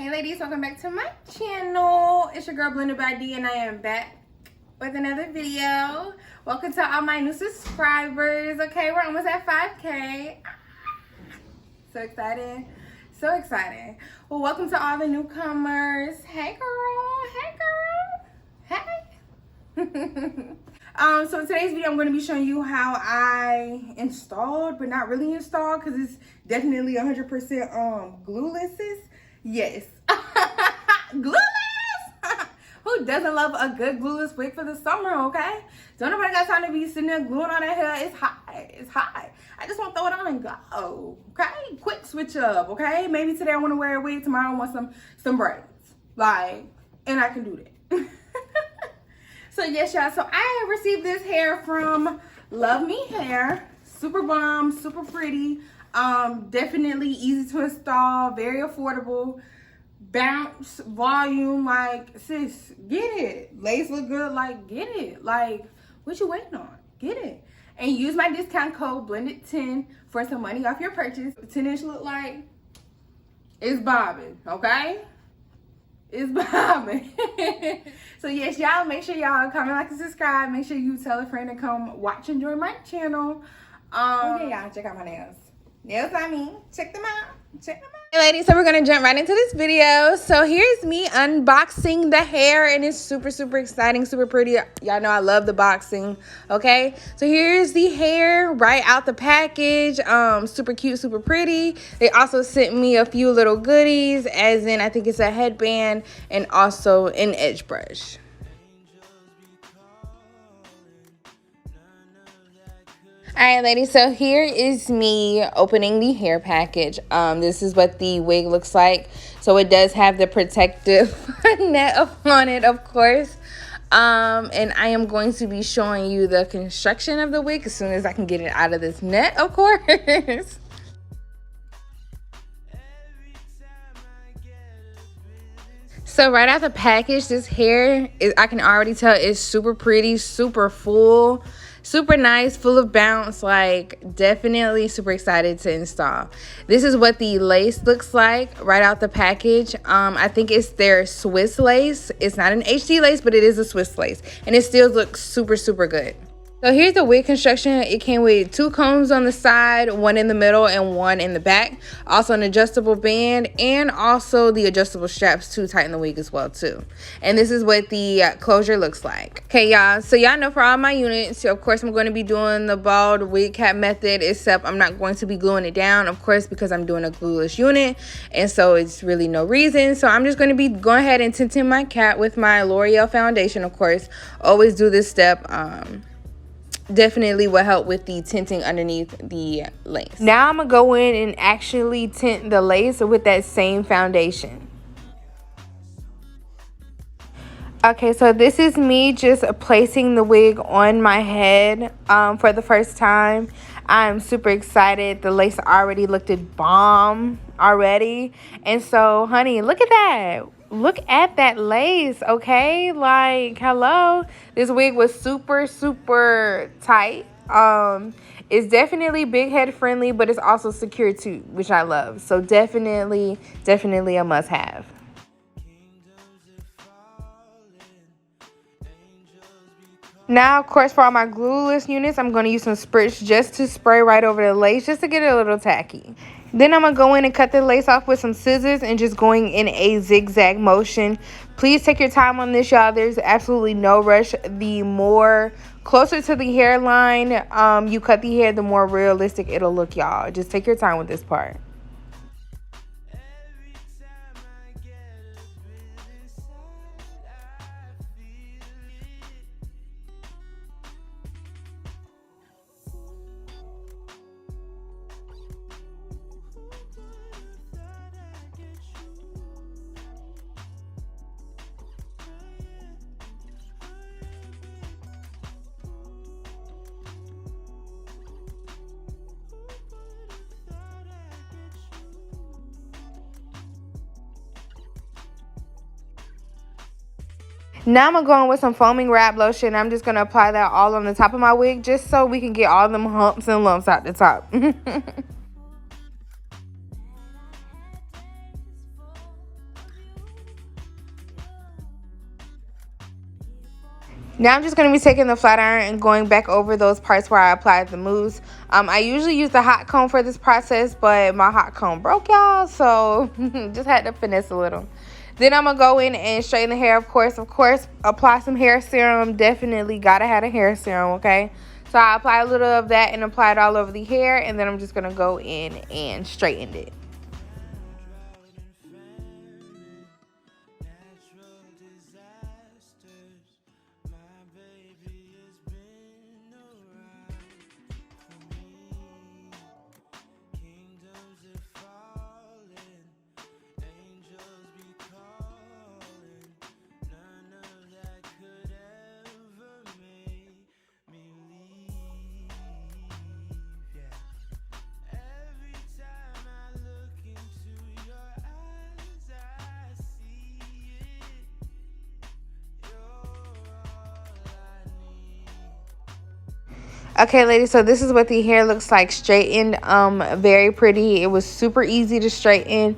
Hey ladies, welcome back to my channel. It's your girl BlendedByDee and I am back with another video. Welcome to all my new subscribers. Okay, we're almost at 5K. So excited. So excited. Well, welcome to all the newcomers. Hey girl. Hey. So in today's video, I'm going to be showing you how I installed, but not really installed because it's definitely 100% glueless. Yes. Glueless. Who doesn't love a good glueless wig for the summer, okay? Don't nobody got time to be sitting there gluing on their hair. It's hot. It's hot. I just want to throw it on and go, okay? Quick switch up, okay? Maybe today I want to wear a wig. Tomorrow I want some braids. Like, and I can do that. So yes, y'all. So I received this hair from Luvmehair. Super bomb, super pretty. Definitely easy to install, very affordable. Bounce, volume, like, sis, get it. Lace look good, like, get it. Like, what you waiting on? Get it. And use my discount code BLENDED10 for some money off your purchase. 10-inch look like it's bobbing, okay? It's bobbing. So yes, y'all, make sure y'all comment, like, and subscribe. Make sure you tell a friend to come watch and join my channel. Okay, y'all, check out my nails. Nails, I mean, check them out. Check them out. Hey ladies, so we're gonna jump right into this video. So here's me unboxing the hair, and it's super exciting, super pretty. Y'all know I love the boxing. Okay, so here's the hair right out the package. Super cute, super pretty. They also sent me a few little goodies, as in I think it's a headband and also an edge brush. Alright ladies, so here is me opening the hair package. This is what the wig looks like. So it does have the protective net on it, of course. And I am going to be showing you the construction of the wig as soon as I can get it out of this net, of course. So right out the package, this hair is, I can already tell, is super pretty, super full, super nice, full of bounce. Like, definitely super excited to install. This is what the lace looks like right out the package. I think it's their Swiss lace. It's not an HD lace, but it is a Swiss lace, and it still looks super good. So here's the wig construction. It came with 2 combs on the side, 1 in the middle and 1 in the back. Also an adjustable band and also the adjustable straps to tighten the wig as well too. And this is what the closure looks like. Okay, y'all. So y'all know for all my units, of course, I'm going to be doing the bald wig cap method, except I'm not going to be gluing it down, of course, because I'm doing a glueless unit. And so it's really no reason. So I'm just going to be going ahead and tinting my cap with my L'Oreal foundation, of course. Always do this step. Definitely will help with the tinting underneath the lace. Now I'm gonna go in and actually tint the lace with that same foundation. Okay, so this is me just placing the wig on my head for the first time. I'm super excited. The lace already looked bomb already. And so, honey, look at that. Look at that lace, okay? Like, hello. This wig was super tight. It's definitely big head friendly, but it's also secure too, which I love. So definitely a must have. Now, of course, for all my glueless units, I'm going to use some spritz just to spray right over the lace, just to get it a little tacky. Then I'm going to go in and cut the lace off with some scissors and just going in a zigzag motion. Please take your time on this, y'all. There's absolutely no rush. The more closer to the hairline you cut the hair, the more realistic it'll look, y'all. Just take your time with this part. Now I'm going to go in with some foaming wrap lotion. I'm just going to apply that all on the top of my wig just so we can get all them humps and lumps out the top. Now I'm just going to be taking the flat iron and going back over those parts where I applied the mousse. I usually use the hot comb for this process, but my hot comb broke, y'all, so just had to finesse a little. Then I'm going to go in and straighten the hair, of course, apply some hair serum. Definitely got to have a hair serum, okay? So I apply a little of that and apply it all over the hair, and then I'm just going to go in and straighten it. Okay, ladies, so this is what the hair looks like straightened. Very pretty. It was super easy to straighten.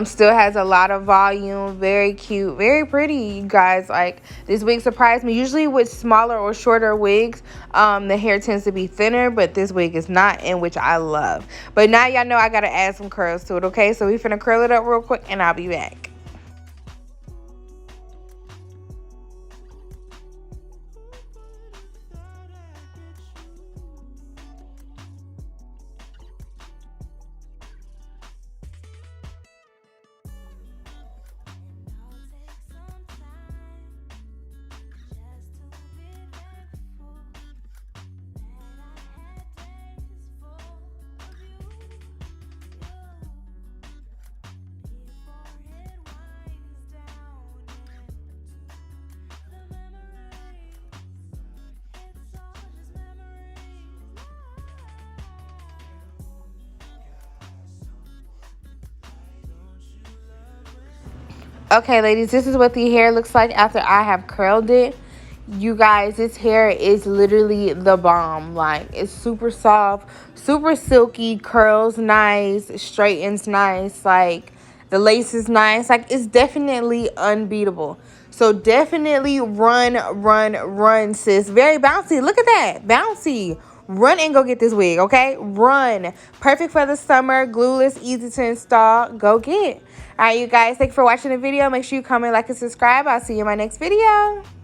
Still has a lot of volume. Very cute, very pretty, you guys. Like, this wig surprised me. Usually with smaller or shorter wigs, the hair tends to be thinner, but this wig is not, and which I love. But now y'all know I gotta add some curls to it, okay? So we finna curl it up real quick and I'll be back. Okay, ladies, this is what the hair looks like after I have curled it. You guys, this hair is literally the bomb. Like, it's super soft, super silky, curls nice, straightens nice. Like, the lace is nice. Like, it's definitely unbeatable. So definitely run, sis. Very bouncy. Look at that. Bouncy. Run and go get this wig, okay? Run. Perfect for the summer. Glueless, easy to install. Go get. All right, you guys. Thanks for watching the video. Make sure you comment, like, and subscribe. I'll see you in my next video.